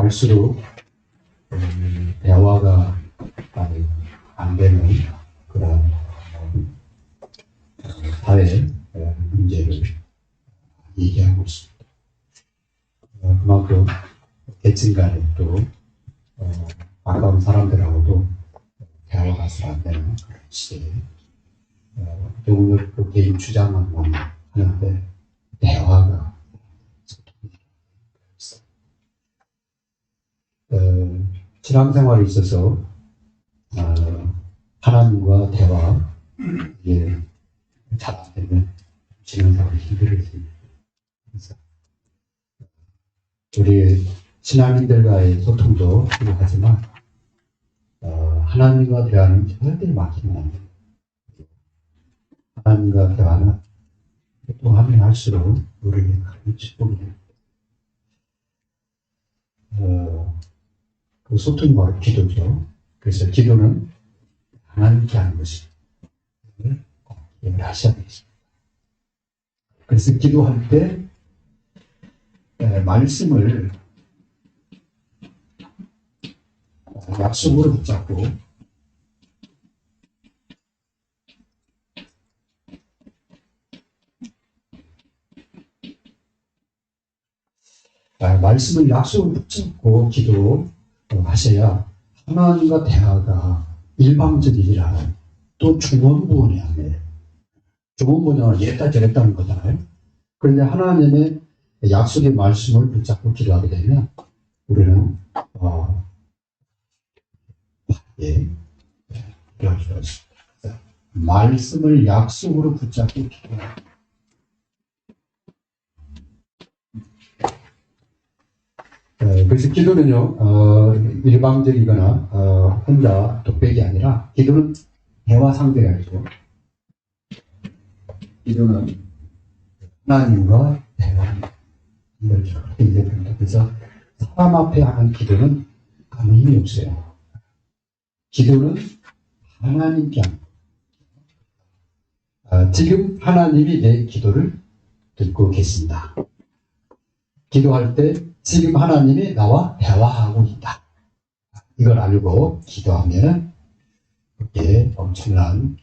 갈수록 대화가 안 되는 그런 사회 문제를 얘기하고 있습니다. 그만큼 계층 간에 또 가까운 사람들하고도 대화가 잘 안 되는 그런 시대에 오늘 또 개인 주장만 하는데 대화가 신앙생활에 있어서 하나님과 대화 잘 안 되면 신앙생활이 힘들어집니다. 그래서 우리 신앙인들과의 소통도 필요하지만 하나님과 대화는 절대 막히면 안 됩니다. 하나님과 대화는 소통하면 할수록 우리에게 큰 축복이 됩니다. 그 소통이 바로 기도죠. 그래서 기도는 하나님께 하는 것입니다. 꼭 기억을 하셔야 되겠습니다. 그래서 기도할 때 말씀을 약속으로 붙잡고 말씀을 약속으로 붙잡고 기도하셔야 하나님과 대화가 일방적이라는 또 중원부원이 아니에요. 중원부원은 이랬다 저랬다는 거잖아요. 그런데 하나님의 약속의 말씀을 붙잡고 기도하게 되면 우리는 그럴 수 있습니다. 말씀을 약속으로 붙잡고 기도합니다. 그래서 기도는요, 일방적이거나 혼자 독백이 아니라 기도는 대화 상대가 있고 기도는 하나님과 대화합니다. 그래서 사람 앞에 하는 기도는 아무 힘이 없어요. 기도는 하나님께 합니다. 지금 하나님이 내 기도를 듣고 계신다. 기도할 때 지금 하나님이 나와 대화하고 있다. 이걸 알고 기도하면 그게 엄청난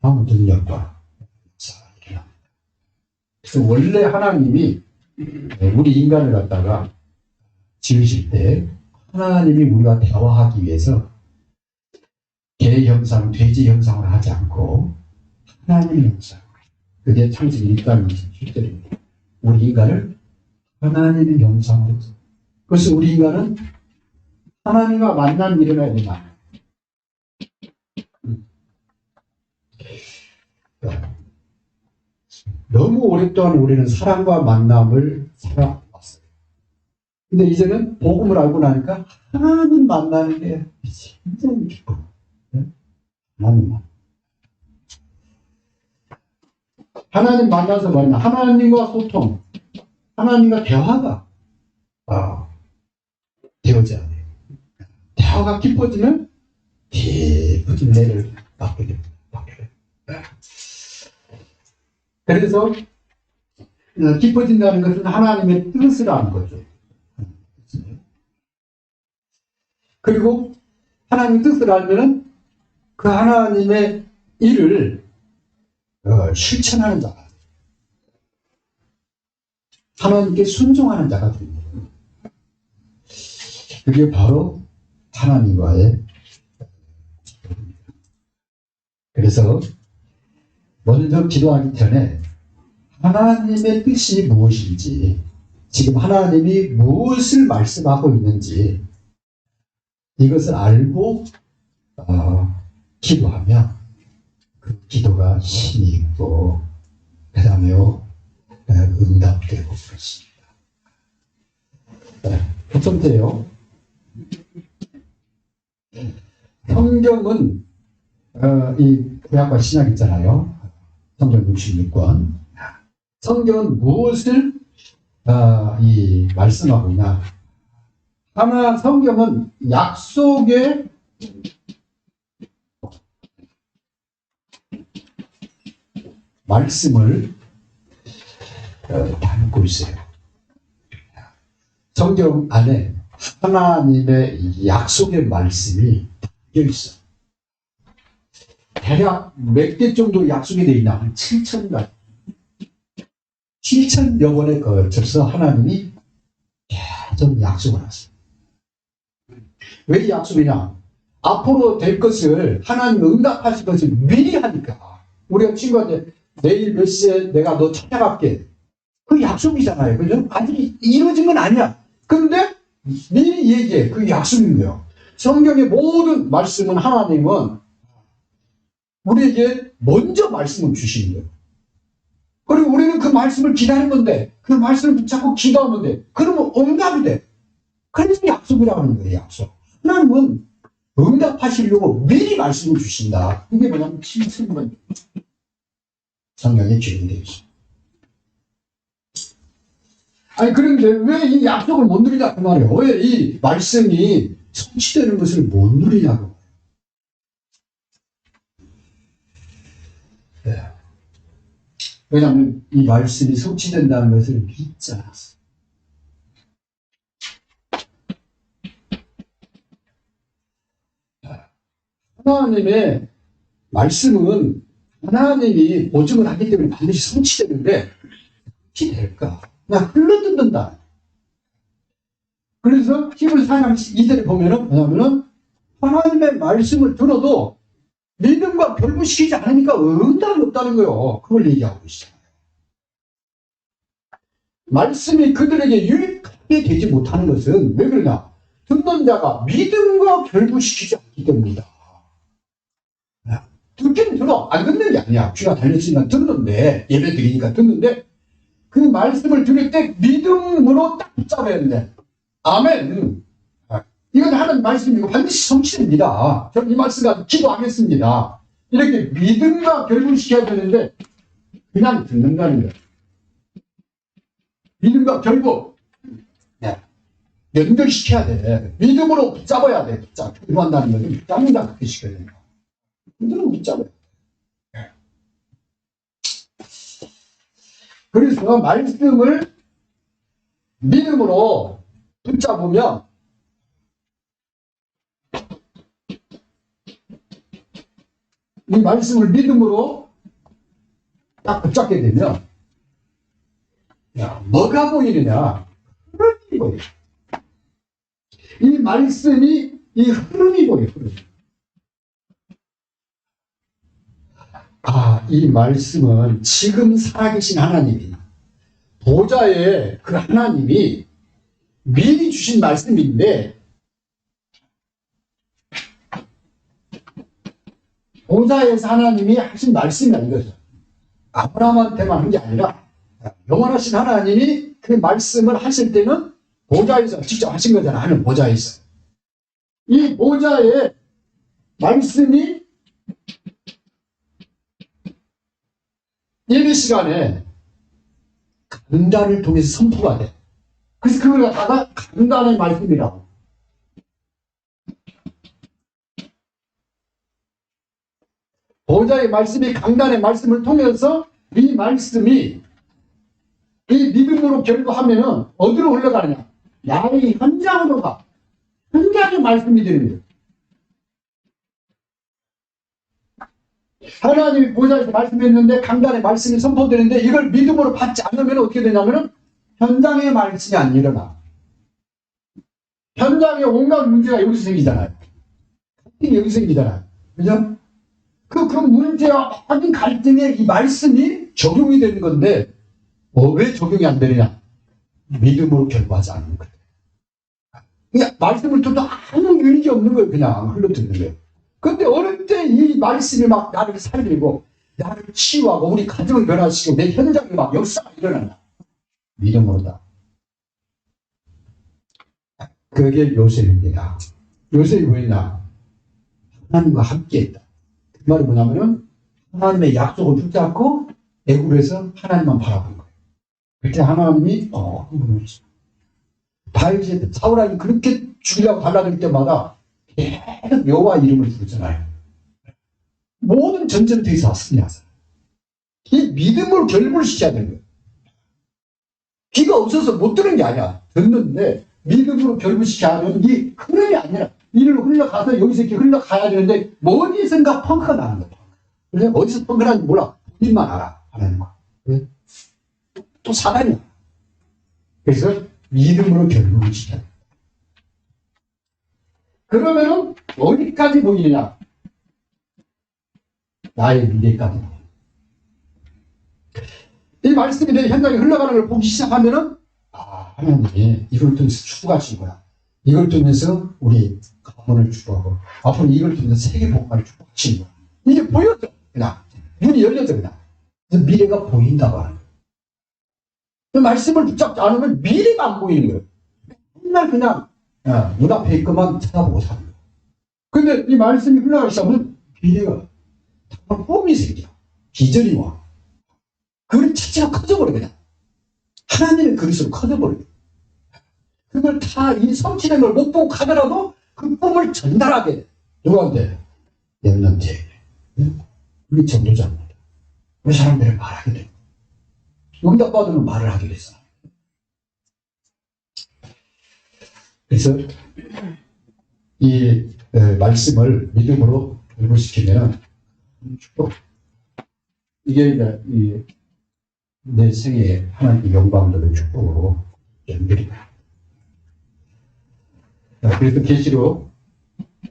능력과 역사가 일어납니다. 그래서 원래 하나님이 우리 인간을 갖다가 지으실 때 하나님이 우리와 대화하기 위해서 개 형상, 돼지 형상을 하지 않고 하나님의 형상, 그게 창세기 1장 27절입니다. 우리 인간을 하나님의 형상으로. 그래서 우리 인간은 하나님과 만남이 일어나야 된다. 너무 오랫동안 우리는 사랑과 만남을 살아왔어요. 근데 이제는 복음을 알고 나니까 하나님 만나는 게 굉장히 기뻐요. 하나님만. 하나님 만나서 뭐냐? 하나님과 소통, 하나님과 대화가 되어져야 돼요. 대화가 깊어지면 깊어진 내를 받게 됩니다. 그래서 깊어진다는 것은 하나님의 뜻을 아는 거죠. 그리고 하나님의 뜻을 알면은 그 하나님의 일을 실천하는 자가 돼요. 하나님께 순종하는 자가 됩니다. 그게 바로 하나님과의 그래서 먼저 기도하기 전에 하나님의 뜻이 무엇인지, 지금 하나님이 무엇을 말씀하고 있는지 이것을 알고 기도하면 그 기도가 힘이 있고 그 다음에 응답되고 그렇습니다. 첫 번째요. 성경은 이 구약과 신약 있잖아요. 성경 66권. 성경은 무엇을 말씀하고 있냐? 하나 성경은 약속의 말씀을 담고 있어요. 성경 안에 하나님의 약속의 말씀이 담겨 있어. 대략 몇 개 정도 약속이 되어 있나? 한 7,000가지. 7,000여 번에 걸쳐서 하나님이 계속 약속을 하세요. 왜 약속이냐? 앞으로 될 것을 하나님 응답하실 것을 미리 하니까. 우리가 친구한테 내일 몇 시에 내가 너 찾아갈게. 그 약속이잖아요. 그죠? 아직 이루어진 건 아니야. 근데 미리 얘기해. 그 약속인 거예요. 성경의 모든 말씀은 하나님은 우리에게 먼저 말씀을 주시는 거예요. 그리고 우리는 그 말씀을 기다리는 건데, 그 말씀을 붙잡고 기도하면 돼. 그러면 응답이 돼. 그래서 약속이라고 하는 거예요, 약속. 하나님은 응답하시려고 미리 말씀을 주신다. 이게 뭐냐면 7,000번 성경에 기록되어 있습니다. 아니, 그런데 왜 이 약속을 못 누리냐, 그 말이에요. 왜 이 말씀이 성취되는 것을 못 누리냐고. 네. 왜냐하면 이 말씀이 성취된다는 것을 믿지 않았어요. 하나님의 말씀은 하나님이 보증을 하기 때문에 반드시 성취되는데 성취될까? 그냥 흘러듣는다. 그래서 히브리서 4장 2절에 보면은 뭐냐면은 하나님의 말씀을 들어도 믿음과 결부시키지 않으니까 응답이 없다는 거예요. 그걸 얘기하고 있어요. 말씀이 그들에게 유익하게 되지 못하는 것은 왜 그러냐? 듣는 자가 믿음과 결부시키지 않기 때문이다. 듣긴 들어. 안 듣는 게 아니야. 귀가 달렸으니까 듣는데, 예배 드리니까 듣는데, 그 말씀을 들을 때 믿음으로 딱 붙잡아야 되는데, 아멘. 이건 하나님 말씀이고 반드시 성취됩니다. 저는 이 말씀 가지고 기도하겠습니다. 이렇게 믿음과 결부시켜야 되는데, 그냥 듣는다는 거예요. 믿음과 결부. 연결시켜야 돼. 믿음으로 붙잡아야 돼. 결부한다는 것은 붙잡는다. 그렇게 시켜야 된다. 믿음으로 붙잡아야 돼. 그래서 말씀을 믿음으로 붙잡으면 이 말씀을 믿음으로 딱 붙잡게 되면 뭐가 보이느냐? 흐름이 보여. 이 말씀이 이 흐름이 보여. 흐름. 이 말씀은 지금 살아계신 하나님이 보좌에 그 하나님이 미리 주신 말씀인데 보좌에서 하나님이 하신 말씀이 아니거든. 아브라함한테만 한 게 아니라 영원하신 하나님이 그 말씀을 하실 때는 보좌에서 직접 하신 거잖아. 하는 보좌에서. 이 보좌의 말씀이 예배 시간에 강단을 통해서 선포가 돼. 그래서 그걸 갖다가 강단의 말씀이라고. 보좌의 말씀이 강단의 말씀을 통해서 이 말씀이 이 믿음으로 결부하면은 어디로 흘러가느냐? 야외 현장으로 가. 현장의 말씀이 되는 거예요. 하나님이 보좌에서 말씀했는데 강단의 말씀이 선포되는데 이걸 믿음으로 받지 않으면 어떻게 되냐면은 현장의 말씀이 안 일어나. 현장에 온갖 문제가 여기서 생기잖아요. 여기서 생기잖아요. 그죠? 그 문제와 모든 갈등에 이 말씀이 적용이 되는 건데 왜 적용이 안 되느냐? 믿음으로 결부하지 않는 거예요. 그냥 말씀을 듣도 아무 유익이 없는 거예요. 그냥 흘러듣는 거예요. 근데 어느 때 이 말씀이 막 나를 살리고 나를 치유하고 우리 가정을 변화시키고 내 현장에 막 역사가 일어난다. 믿음으로다. 그게 요셉입니다. 요셉이 뭐냐? 하나님과 함께했다. 그 말이 뭐냐면은 하나님의 약속을 붙잡고 애굽에서 하나님만 바라본 거예요. 그때 하나님이 다윗이 사울왕이 그렇게 죽이려고 달라들 때마다 계속 여호와 이름을 부르잖아요. 모든 전쟁터에서 승리하세요. 이 믿음으로 결부를 시켜야 되는 거예요. 귀가 없어서 못 듣는 게 아니야. 듣는데 믿음으로 결부시켜야 하는 이 흐름이 아니라 이리로 흘러가서 여기서 이렇게 흘러가야 되는데 어디선가 펑크가 나는 거야. 그래서 어디서 펑크가 나는지 몰라. 본인만 알아. 하는 거. 또 사단이야. 그래서 믿음으로 결부시켜야 돼. 그러면은 어디까지 보이느냐? 나의 미래까지. 이 말씀이 내 현장에 흘러가는 걸 보기 시작하면은 하나님이 이걸 통해서 축복하신 거야. 이걸 통해서 우리 가문을 축복하고 앞으로 이걸 통해서 세계 복음을 축복하신 거야. 이게 보여져. 그냥 눈이 열려져 그냥. 그래서 미래가 보인다고 하는 거야. 그 말씀을 붙잡지 않으면 미래가 안 보이는 거예요. 맨날 그냥 눈앞에 있고만 쳐다보고 사는 거예요. 근데 이 말씀이 흘러가기 시작하면 미래가 정말 꿈이 생겨. 비전이 와. 그걸 자체가 커져버려 그냥. 하나님의 그릇으로 커져버려. 그걸 다 이 성취된 걸 못 보고 가더라도 그 꿈을 전달하게 돼. 누구한테? 렘넌트에게. 우리 전도자입니다. 우리 사람들이 말하게 돼. 여기다 빠지면 말을 하게 됐어. 그래서 이 말씀을 믿음으로 결부시키면 이게 이제 내 생에 하나님의 영광들의 축복으로 연결이다. 그래서 계시록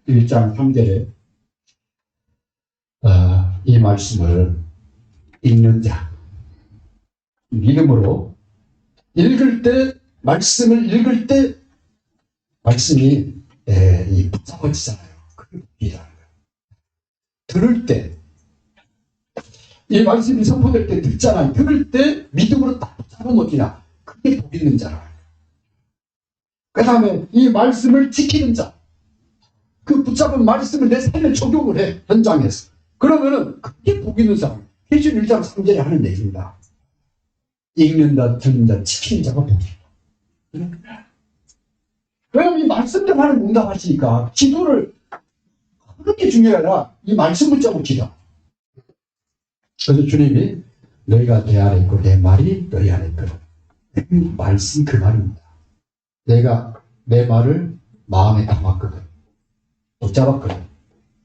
1장 3절에 이 말씀을 읽는 자, 믿음으로 읽을 때, 말씀을 읽을 때 말씀이 붙잡아지잖아요. 그게 복이라는 거예요. 들을 때, 이 말씀이 선포될 때 듣잖아요. 들을 때 믿음으로 딱 붙잡으면 어디냐? 그게 복 있는 자라. 그 다음에 이 말씀을 지키는 자, 그 붙잡은 말씀을 내 삶에 적용을 해, 현장에서. 그러면은 그게 복 있는 사람. 계시록 1장 3절에 하는 얘기입니다. 읽는다, 듣는다, 지키는 자가 복이다. 왜냐면 이 말씀대로 하는 응답하시니까 기도를 하는 게 중요해 아니라 이 말씀 붙잡고 기도. 그래서 주님이 너희가 내 안에 있고 내 말이 너희 안에 있거든. 그 말씀 그 말입니다. 내가 내 말을 마음에 담았거든. 붙잡았거든.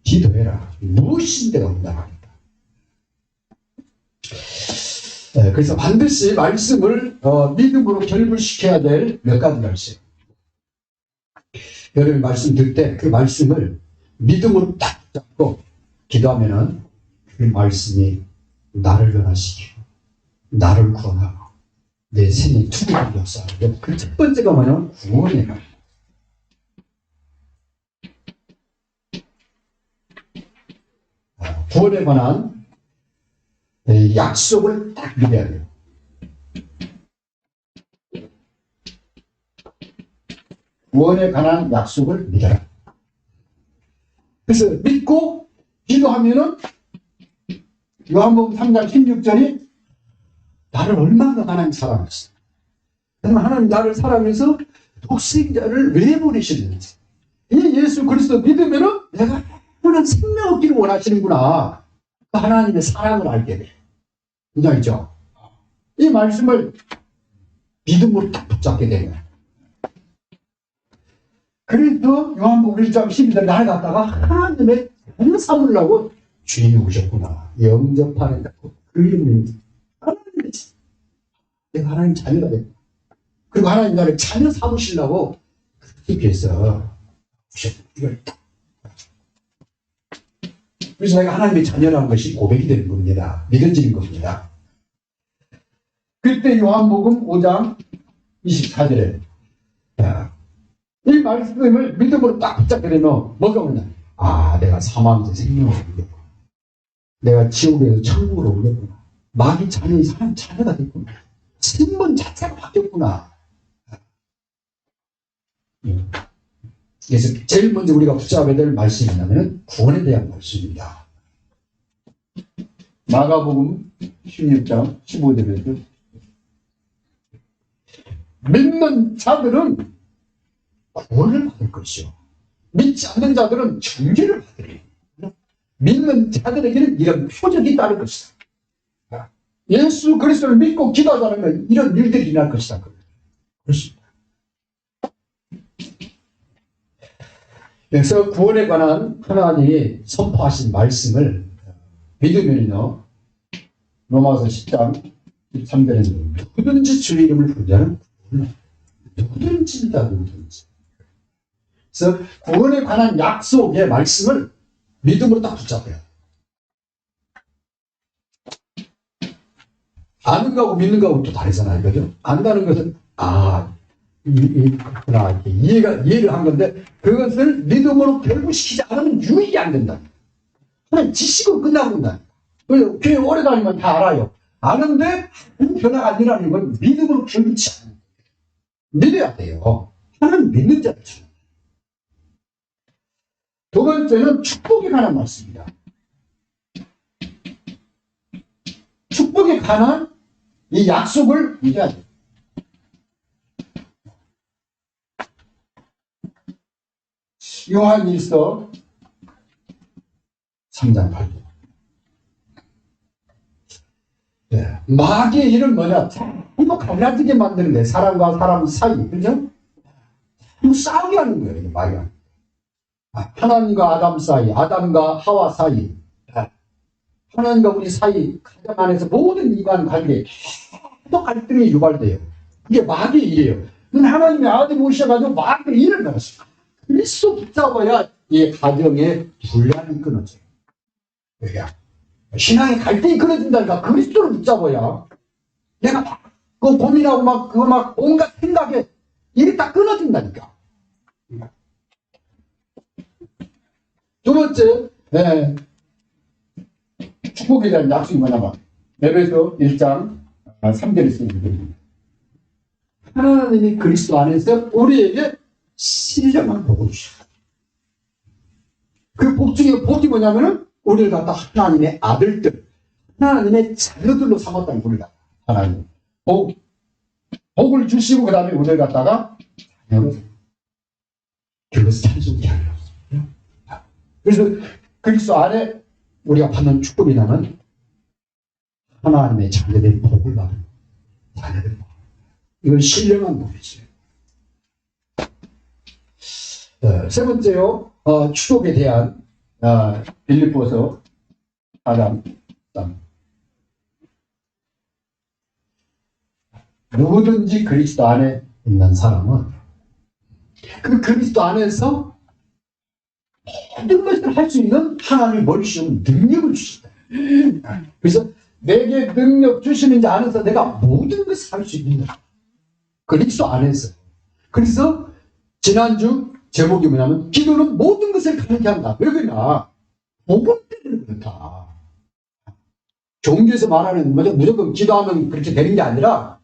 기도해라. 무엇인데 응답하겠다. 그래서 반드시 말씀을 믿음으로 결부시켜야 될 몇 가지가 있어요. 여러분이 말씀 들 때 그 말씀을 믿음으로 딱 잡고 기도하면은 그 말씀이 나를 변화시키고 나를 구원하고 내 생의 투구를 역사하고 그 첫 번째가 뭐냐면 구원에 관한 구원에 관한 약속을 딱 믿어야 돼요. 구원에 관한 약속을 믿어라. 그래서 믿고 기도하면은 요한복음 3장 16절이 나를 얼마나 하나님 사랑했어. 그러면 하나님 나를 사랑해서 독생자를 왜 보내시는지. 이 예수 그리스도 믿으면은 내가 영원한 생명 얻기를 원하시는구나. 하나님의 사랑을 알게 돼. 인정이죠? 이 말씀을 믿음으로 딱 붙잡게 되면. 그래서 요한복음 1장 12절 나를 갖다가 하나님의 자녀 삼으려고 주님이 오셨구나. 영접하는 그 이름이 하나님의 내가 하나님 자녀가 됐다. 그리고 하나님 나를 자녀 삼으시려고 그렇게 위해서 이걸 딱. 그래서 내가 하나님의 자녀라는 것이 고백이 되는 겁니다. 믿어지는 겁니다. 그때 요한복음 5장 24절에 이 말씀을 믿음으로 딱 붙잡게 되면 뭐가 오냐? 내가 사망에서 생명을 얻겠구나. 내가 지옥에서 천국으로 오겠구나. 마귀 자녀의 사람 자녀가 됐구나. 신분 자체가 바뀌었구나. 그래서 제일 먼저 우리가 붙잡아야 될 말씀이 뭐냐면 구원에 대한 말씀입니다. 마가복음 16장 15절에서 믿는 자들은 구원을 받을 것이요. 믿지 않는 자들은 정죄를 받으리. 믿는 자들에게는 이런 표적이 따를 것이다. 예수 그리스도를 믿고 기도하지 않으면 이런 일들이 일어날 것이다. 그렇습니다. 그래서 구원에 관한 하나님이 선포하신 말씀을 믿으면요, 로마서 10장 13절에는 누구든지 주의 이름을 부르자는 누구든지다, 누구든지. 그래서 구원에 관한 약속의 말씀을 믿음으로 딱 붙잡아요. 아는 거하고 믿는 거하고 또 다르잖아요. 그죠? 안다는 것은, 이해를 한 건데, 그것을 믿음으로 결부시키지 않으면 유익이 안 된다. 그냥 지식은 끝나고 끝나. 그래서 교회 오래 다니면 다 알아요. 아는데, 변화가 안 일어나는 건 믿음으로 결부치 않아요. 믿어야 돼요. 하나님 믿는 자죠. 두 번째는 축복에 관한 말씀입니다. 축복에 관한 이 약속을 믿어야 돼요. 요한일서 3장 8절. 네. 마귀의 일은 뭐냐? 자꾸 갈라지게 만드는 거예요. 사람과 사람 사이. 그죠? 싸우게 하는 거예요. 마귀가. 하나님과 아담 사이, 아담과 하와 사이, 하나님과 우리 사이, 가정 안에서 모든 인간 관계에 계속 갈등이 유발돼요. 이게 마귀의 일이에요. 하나님의 아들이 오셔가지고 마귀의 일을 받았어요. 그리스도 붙잡아야 이 가정의 분란이 끊어져요. 왜냐? 신앙의 갈등이 끊어진다니까. 그리스도를 붙잡아야. 내가 막 그거 고민하고 그거 온갖 생각에 이게 딱 끊어진다니까. 두 번째, 축복에 대한 약속이 뭐냐면, 에베소 1장 3절에 쓰는 하나님이 그리스도 안에서 우리에게 신령한 복을 주셨다. 그 복 중에 복이 뭐냐면은, 우리를 갖다 하나님의 아들들, 하나님의 자녀들로 삼았다는 우리가. 하나님. 복을 주시고, 그 다음에 우리를 갖다가 자녀로. 그것을 찬송케 하려. 그래서 그리스도 안에 우리가 받는 축복이라면 하나님의 자녀된 복을 받는 자녀된 복. 이건 신령한 복이지. 세 번째요, 축복에 대한 빌립보서 4장 3. 누구든지 그리스도 안에 있는 사람은 그 그리스도 안에서 모든 것을 할 수 있는 하나님의 머리시는 능력을 주신다. 그래서 내게 능력 주시는지 안에서 내가 모든 것을 할 수 있는 거야. 그리스도 안에서. 그래서 지난주 제목이 뭐냐면 기도는 모든 것을 가능케 한다. 왜 그러냐? 복음 때문에 그렇다. 종교에서 말하는 뭐죠? 무조건 기도하면 그렇게 되는 게 아니라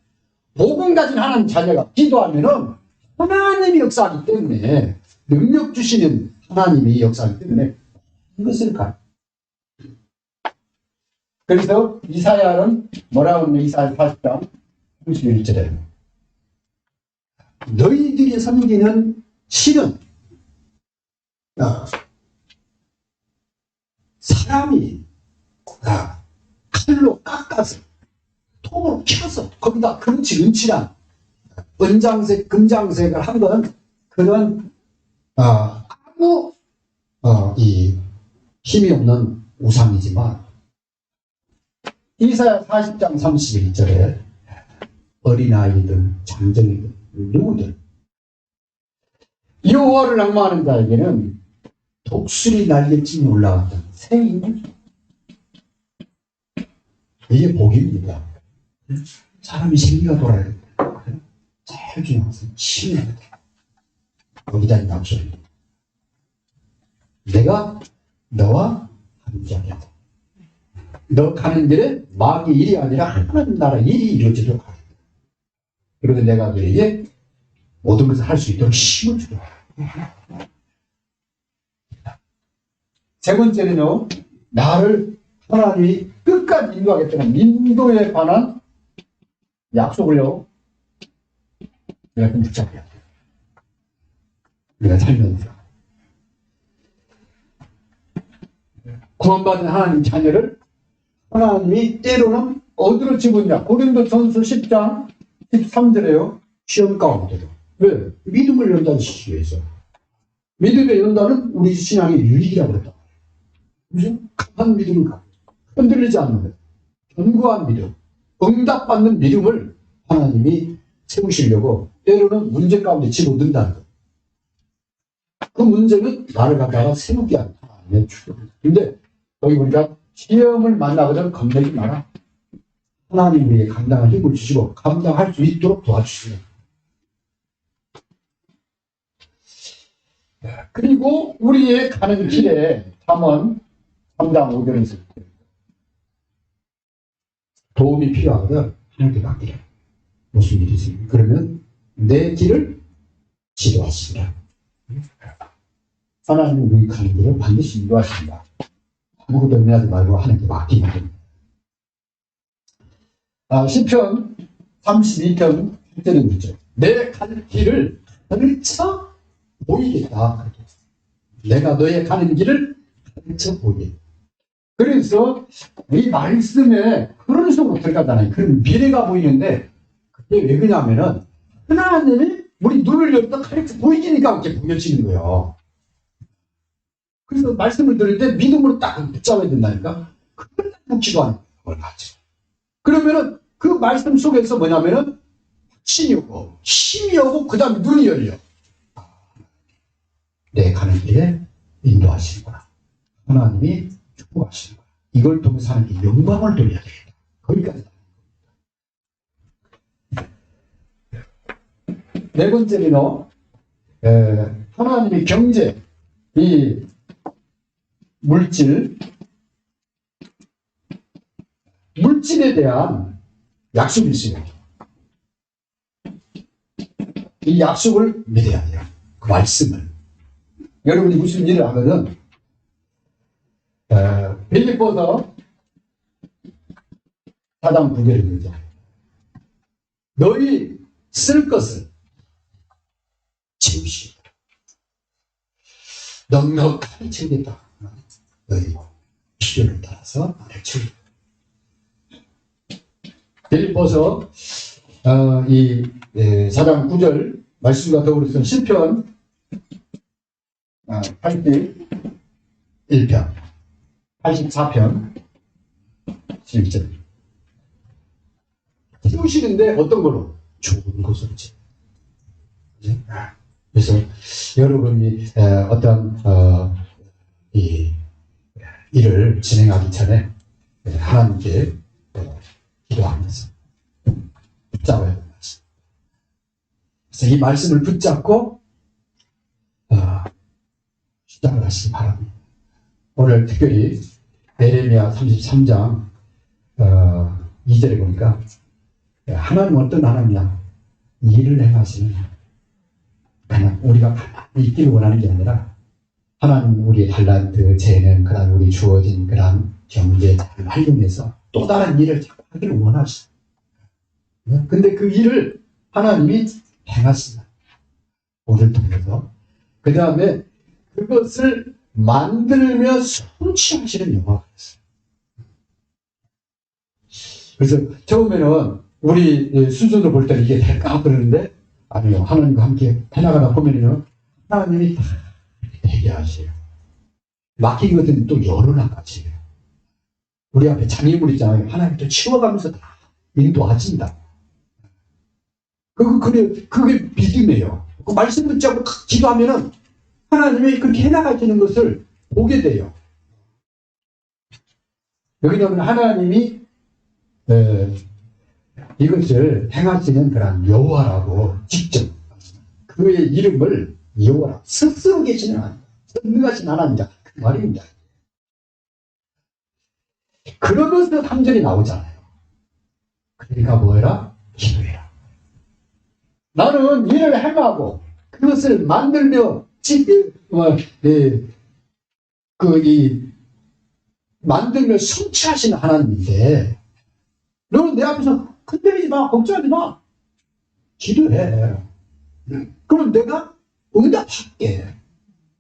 복음 가진 하나님 자녀가 기도하면은 하나님이 역사하기 때문에 능력 주시는 하나님이 역사하기 때문에 이것을 가. 그래서 이사야는 뭐라고 하면 이사야 40장 31절에 너희들이 섬기는 신은 사람이 칼로 깎아서 톱으로 켜서 거기다 금치 은칠한 은장색 금장색을 한 건 그런 아무 이 힘이 없는 우상이지만 이사야 40장 31절에 어린아이들 장정이들 누구들 여호와를 낭만하는 자에게는 독수리 날개쯤 올라갔던 새 인물. 이게 복입니다. 사람이 생기가 돌아야 돼. 제일 중요한 것은 신뢰야 돼. 거기다 있는 악소리. 내가 너와 함께하겠다. 너 가는 길에 마귀 일이 아니라 하나님 나라 일이 이루어지도록 하겠다. 그리고 내가 너에게 모든 것을 할 수 있도록 힘을 주라. 세 번째는요, 나를 하나님이 끝까지 인도하겠다는 인도에 관한 약속을요, 내가 좀 붙잡아야 돼. 우리가 살면서 구원받은 하나님 자녀를 하나님이 때로는 어디로 집었냐? 고린도전서 10장 13절에요. 시험 가운데도. 왜? 믿음을 연단시키기 위해서. 믿음의 연단은 우리 신앙의 유익이라고 했다. 무슨 강한 믿음을 갖고 흔들리지 않는 것, 견고한 믿음, 응답받는 믿음을 하나님이 세우시려고 때로는 문제 가운데 집어넣는다는 것. 그 문제는 나를 갖다가 세우게 하는 하나님의 축복입니다. 근데 여기 보니까 시험을 만나거든 겁내지 마라. 하나님 우리에게 감당할 힘을 주시고 감당할 수 있도록 도와주시면. 그리고 우리의 가는 길에 잠언 3장 5절에서 도움이 필요하거든 하나님께 맡기라. 무슨 일이 있습니까? 그러면 내 길을 지도하시라. 하나님은 우리 가는 길을 반드시 인도하신다. 아무것도 의미하지 말고 하나님께 맡기면 됩니다. 시편 32편 1절에 그러죠. 내 갈 길을 가르쳐 보이겠다. 내가 너의 가는 길을 가르쳐 보이겠다. 그래서 이 말씀에 그런 식으로 들어가잖아요. 그런 미래가 보이는데 그게 왜 그러냐면은 하나님이 우리 눈을 열다 가르쳐 보이니까 이렇게 보여지는 거예요. 그래서 말씀을 들을 때 믿음으로 딱 붙잡아야 된다니까. 그걸 딱 기도하는 걸 가지고. 그러면은 그 말씀 속에서 뭐냐면은 확신이 오고 힘이 오고 그 다음에 눈이 열려. 내 가는 길에 인도하시는구나. 하나님이 축복하시는구나. 이걸 통해서 하나님께 영광을 돌려야 되겠다. 거기까지. 네 번째는 하나님의 경제, 이 물질에 대한 약속이 있어요. 이 약속을 믿어야 돼요. 그 말씀을. 여러분이 무슨 일을 하거든 빌립보서 4장 9절에 그러죠. 너희 쓸 것을 채우시고 넉넉하게 채우겠다. 너희 필요를 따라서 나를 채우겠다. 빌립보서 이 4장 9절 말씀과 더불어서 시편 81편 84편 7절 채우시는데 어떤 걸로? 좋은 것으로 채우죠. 그래서 여러분이 어떤 이 일을 진행하기 전에 하나님께 기도하면서 붙잡아야 됩니다. 그래서 이 말씀을 붙잡고 시작을 하시기 바랍니다. 오늘 특별히 에레미야 33장 2절에 보니까 하나님은 어떤 하나님이냐? 일을 행하시는 그냥 우리가 있기를 원하는 게 아니라 하나님 우리의 달란트, 재능, 그런 우리 주어진 그런 경제를 활용해서 또 다른 일을 하기를 원하시죠. 근데 그 일을 하나님이 행하신다. 우리를 통해서. 그 다음에 그것을 만들며 성취하시는 영화가 있어요. 그래서 처음에는 우리 수준으로 볼 때는 이게 될까 그러는데 아니요. 하나님과 함께 해나가다 보면요. 하나님이 다 되게 하세요. 막힌 것들은 또 열어나가지. 우리 앞에 장애물 있잖아요. 하나님 또 치워가면서 다 인도하신다. 그게 믿음이에요. 그 말씀 붙잡고 기도하면은 하나님이 그렇게 해나가시는 것을 보게 돼요. 여기는 하나님이 이것을 행하시는 그런 여호와라고 직접 그의 이름을 여호와라고 스스로 계시는 하나님, 선능하신 하나님이다. 그 말입니다. 그러면서 3절이 나오잖아요. 그러니까 뭐해라? 기도해라. 나는 일을 행하고 그것을 만들며 만들며 성취하시는 하나님인데 너는 내 앞에서 흔들리지 마, 걱정하지 마. 기도해. 그럼 내가 응답할게.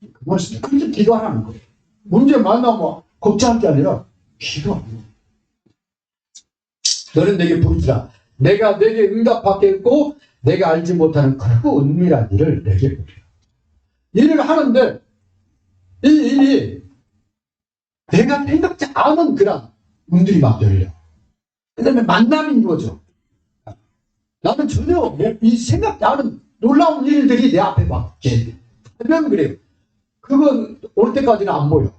그 말씀에 그렇게 기도하라는 거예요. 문제 만나면 걱정할 게 아니라 기도하는 거예요. 너는 내게 부르지라. 내가 내게 응답받겠고 내가 알지 못하는 크고 은밀한 일을 내게 보리라. 일을 하는데 이 일이 내가 생각지 않은 그런 문들이 막 열려. 그 다음에 만남이 이루어져. 나는 전혀 이 생각지 않은 놀라운 일들이 내 앞에 막 하면 그래요. 그건 올 때까지는 안 보여.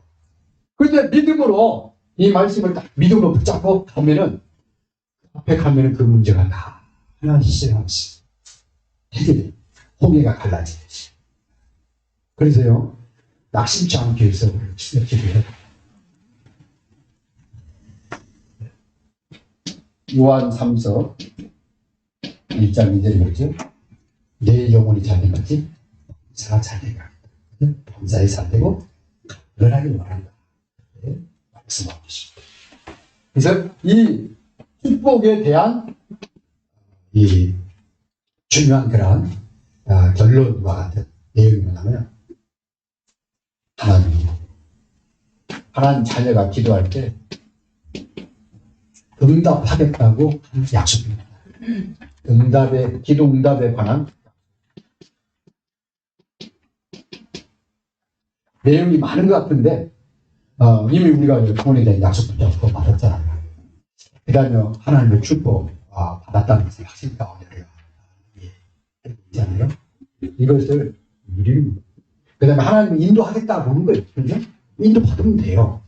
그런데 믿음으로 이 말씀을 딱 믿음으로 붙잡고 가면은 앞에 가면은 그 문제가 다 하나씩 해결돼. 홍해가 갈라지듯이. 그래서요, 낙심치 않기 위해서 기도해요. 요한 3서 1장 2절이 뭐죠? 내 영혼이 잘된 거지 사가 잘되가 범사에 잘되고 간절하게 원한다. 네, 말씀하고 계십니다. 그래서 이 축복에 대한 이 중요한 그런 결론과 같은 내용이 뭐냐면 하나님 자녀가 기도할 때 응답하겠다고 약속입니다. 기도 응답에 관한 내용이 많은 것 같은데, 이미 우리가 구원에 대한 약속 붙잡고 받았잖아요. 그 다음에 하나님의 축복, 받았다는 것을 확신과 언어를 있잖아요. 이것을 그 다음에 하나님이 인도하겠다고 하는 거예요. 그죠? 인도 받으면 돼요.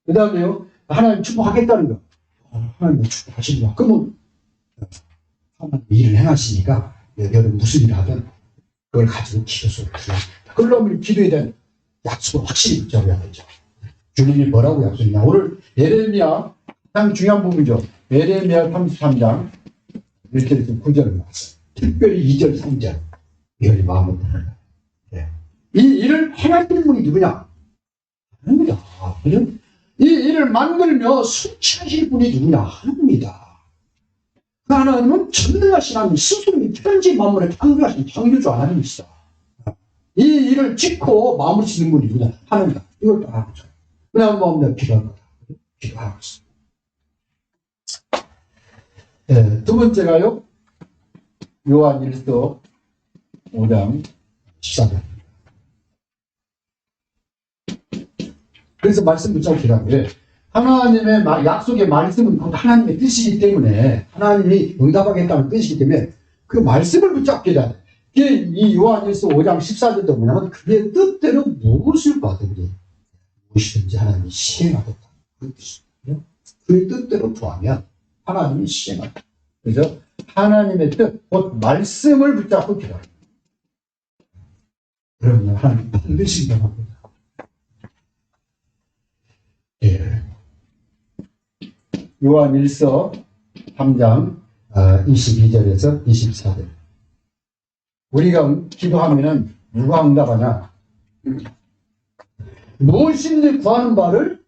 그 다음에요, 하나님 축복하겠다는 거. 하나님 축복하시는 거. 그러면 하나님 일을 행하시니까 여러분 무슨 일을 하든 그걸 가지고 기도 속에 들어갑니다. 그러면 기도에 대한 약속을 확실히 붙잡아야 되죠. 주님이 뭐라고 약속했냐. 오늘 예레미야 가장 중요한 부분이죠. 예레미야 33장 1절에서 9절을 봤어요. 특별히 2절 3절 이걸 마음에 들어요. 이 일을 행하시는 분이 누구냐? 하나님이다. 이 일을 만들며 수치하실 분이 누구냐? 하나님이다. 그 하나님은 전능하신 하나님, 스스로 편지 만물에 창조하신 창조주 하나님이시다. 이 일을 짓고 마무리 짓는 분이 누구냐? 하나님이다. 이걸 다 알고 있어요. 그냥 마음대로 기도하는 거다. 기도하고 있습니다. 네, 두 번째가요. 요한 1서 5장 14절. 그래서 말씀 붙잡기라고 해. 하나님의 약속의 말씀은 곧 하나님의 뜻이기 때문에, 하나님이 응답하겠다는 뜻이기 때문에 그 말씀을 붙잡기라. 이 요한일서 5장 14절도 뭐냐면 그의 뜻대로 무엇을 받으니 무엇이든지 하나님이 시행하겠다. 그 뜻이거든요. 그의 뜻대로 구하면 하나님이 시행한다. 그래서 하나님의 뜻, 곧 말씀을 붙잡고 기도합니다. 그러면 하나님 반드시 응답합니다. 예. 요한 1서 3장 22절에서 24절. 우리가 기도하면은 누가 응답하냐? 무엇인지 구하는 바를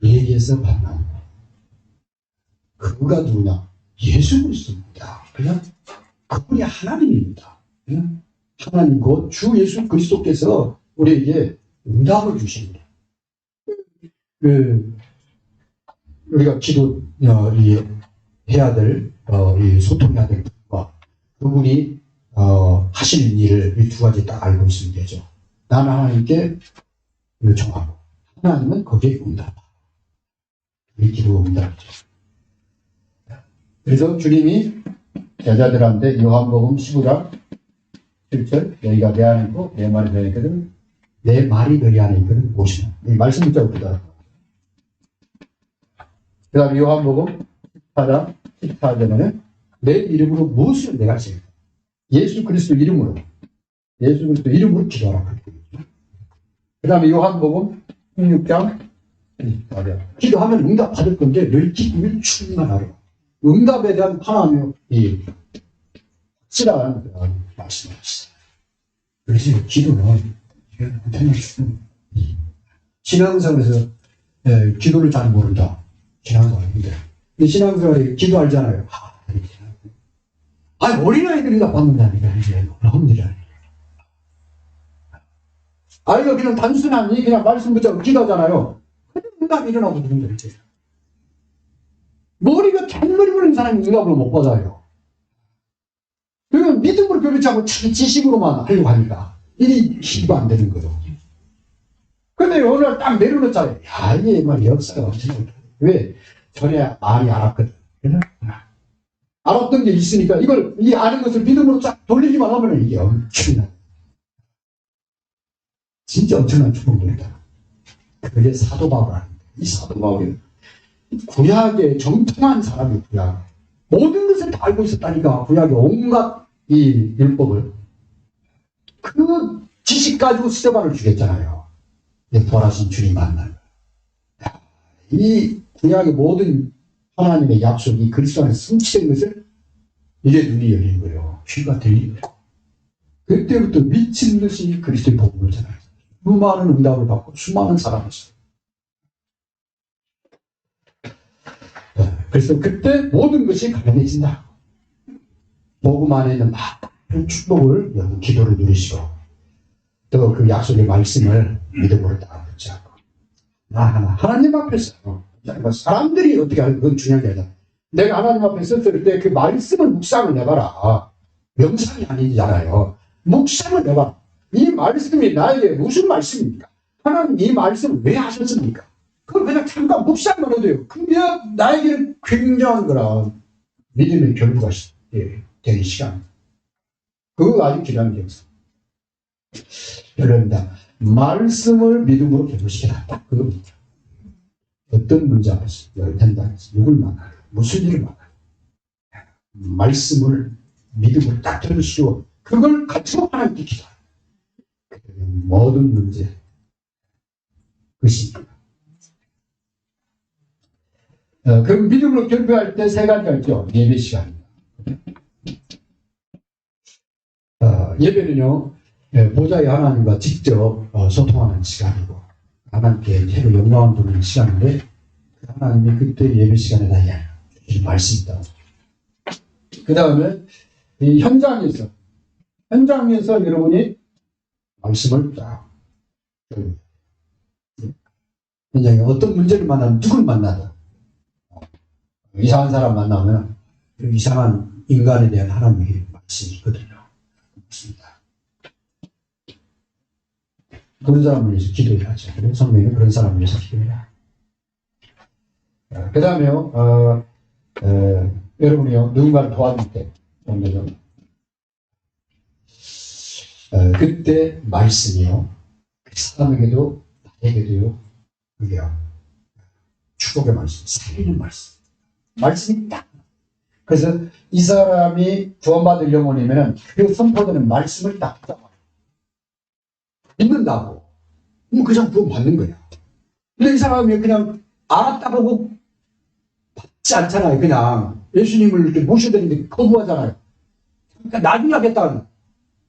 얘기해서 받는. 그가 누구냐? 예수 그리스도입니다. 그냥 그분이 하나님입니다. 하나님 곧 주 예수 그리스도께서 우리에게 응답을 주십니다. 우리가 기도 해야 될 소통해야 될 분과 그분이 하시는 일을 이 두 가지 딱 알고 있으면 되죠. 나는 하나님께 요청하고 하나님은 거기에 응답하고 우리 기도 응답이죠. 그래서 주님이 제자들한테 요한복음 15장 7절 너희가 내 안에 있고 내 말이 너희 안에 있거든 내 말이 너희 안에 있거든 무엇이냐. 이 말씀 붙잡고 기도하라. 그 다음에 요한복음 14장 14절에는 내 이름으로 무엇을 내가 지을 예수 그리스도 이름으로 기도하라. 그 다음에 요한복음 16장 기도하면 응답 받을 건데 너희 기도를 충만하라. 응답에 대한 하나님의 확실한 말씀이었어요. 그래서 기도는 신앙생활에서 기도를 잘 모른다. 신앙생활인데 신앙생활이 기도 알잖아요. 어린아이들이 다 받는다니까 이게 놀라운 일이 아니에요. 아이가 그냥 단순한 그냥 말씀 붙잡고 기도하잖아요. 그냥 응답이 일어나고 있는 거죠. 머리가 잔머리 굴린 사람이 응답을 못 받아요. 그러면 믿음으로 교류하고 자기 지식으로만 하려고 하니까 이 기도 안 되는 거죠. 근데 오늘 딱 내려놓잖아요. 야, 이게 막 역사가 엄청나게. 왜? 전에 많이 알았거든. 알았던 게 있으니까 이걸, 이 아는 것을 믿음으로 쫙 돌리기만 하면 이게 엄청난, 진짜 엄청난 축복입니다. 그게 사도 바울이라는 거예요. 이 사도 바울이 구약의 정통한 사람이고요. 모든 것을 다 알고 있었다니까. 구약의 온갖 이 율법을. 그 지식 가지고 스테반을 죽였잖아요. 부활하신 주님 만나요. 이 구약의 모든 하나님의 약속이 그리스도 안에 성취된 것을 이제 눈이 열린 거예요. 귀가 들린 거예요. 그때부터 미친 듯이 그리스도의 복음을 전하요. 수많은 응답을 받고 수많은 사람을 써요. 그래서 그때 모든 것이 가능해진다. 복음 안에 있는 많은 축복을 여러분 기도를 누리시고 또 그 약속의 말씀을 믿음으로 딱 붙잡고 하나님 앞에서 사람들이 어떻게 하는 건 중요한 게 아니라 내가 하나님 앞에 섰을 때 그 말씀을 묵상을 해봐라. 명상이 아니잖아요. 묵상을 해봐라. 이 말씀이 나에게 무슨 말씀입니까? 하나님 이 말씀을 왜 하셨습니까? 그걸 그냥 잠깐 묵상만 해도 돼요. 그게 나에게는 굉장한 거라 믿음의 결부가 되는 시간. 그거 아주 기대하는 게 없어. 그런다. 말씀을 믿음으로 결부시켜라. 딱 그겁니다. 어떤 문제 앞에서, 현장에서 누굴 만나요? 무슨 일을 만나요? 말씀을 믿음으로 딱 들으시고 그걸 가지고 하나님께 기도하라. 모든 문제 그것입니다. 그럼 믿음으로 결부할 때 세 가지가 있죠. 예배 시간입니다. 예배는요, 보좌의 하나님과 직접 소통하는 시간이고, 하나님께 새로 영광을 부르는 시간인데, 하나님이 그때 예배 시간에 나에게 주신 말씀이 있다. 그 다음에, 이 현장에서 여러분이 말씀을 딱, 현장에 어떤 문제를 만나면 누굴 만나든, 이상한 사람 만나면 그 이상한 인간에 대한 하나님의 말씀이 있거든요. 그렇습니다. 그런 사람을 위해서 기도해야죠. 성령은 그런 사람을 위해서 기도해야. 그 다음에요, 여러분이요, 누군가를 도와줄 때, 그때 말씀이요, 그 사람에게도, 나에게도요, 그게요, 축복의 말씀, 살리는 말씀. 말씀이 딱. 그래서 이 사람이 구원받을 영혼이면 그 선포되는 말씀을 딱 붙잡아요. 믿는다고. 그럼 그 사람 구원받는 거야. 근데 이 사람이 그냥 알았다 보고 받지 않잖아요. 그냥 예수님을 이렇게 모셔드리는데 거부하잖아요. 그러니까 나중에 하겠다는.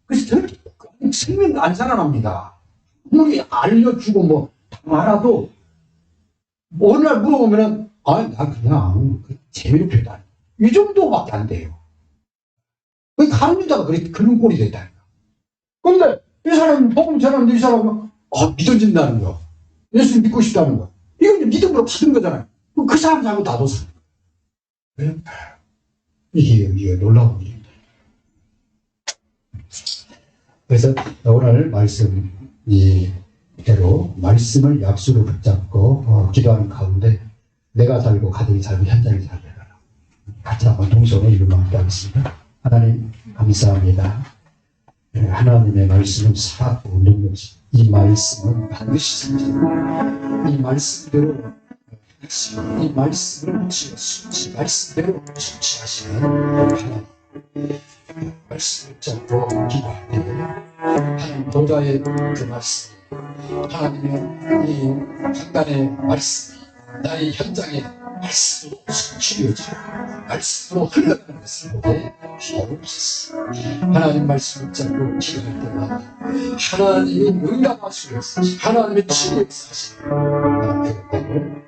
그래서 저렇게 생명 안 살아납니다. 우리 알려주고 뭐 다 알아도 어느 날 물어보면은 나 그냥 재미로 표다. 이 정도밖에 안 돼요. 다른 여자가 그런 꼴이 됐다니까. 그런데 이 사람은 복음 전하는데 이 사람은 믿어진다는 거. 예수 믿고 싶다는 거. 이건 믿음으로 받은 거잖아요. 그 사람하고 나도 사는 거예요. 이게 놀라운 일입니다. 그래서 오늘 말씀, 이대로 말씀을 약속으로 붙잡고 기도하는 가운데 내가 살고 가정이 살고 현장이 살고 같이 한번 동서로 이루면 하겠습니다. 하나님 감사합니다. 하나님의 말씀은 살았고 능력이 이 말씀은 반드시 성취됩니다. 이 말씀대로 이 말씀을 지었으니 말씀대로 성취하시는 하나님 말씀을 잡고 기도할 때 하나님 보좌의 그 말씀 하나님의 이 판단의 말씀이 나의 현장에 말씀으로 성취되어지고 말씀으로 흘러가는 것을 보게 하옵소서. 하나님 말씀을 잡고 기도할 때마다 하나님이 응답하시고 하나님의 치유에 사시는 하나님의 법을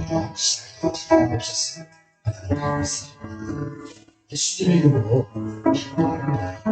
하옵소서. 하나님 감사합니다. 예수님의 이름으로 기도합니다.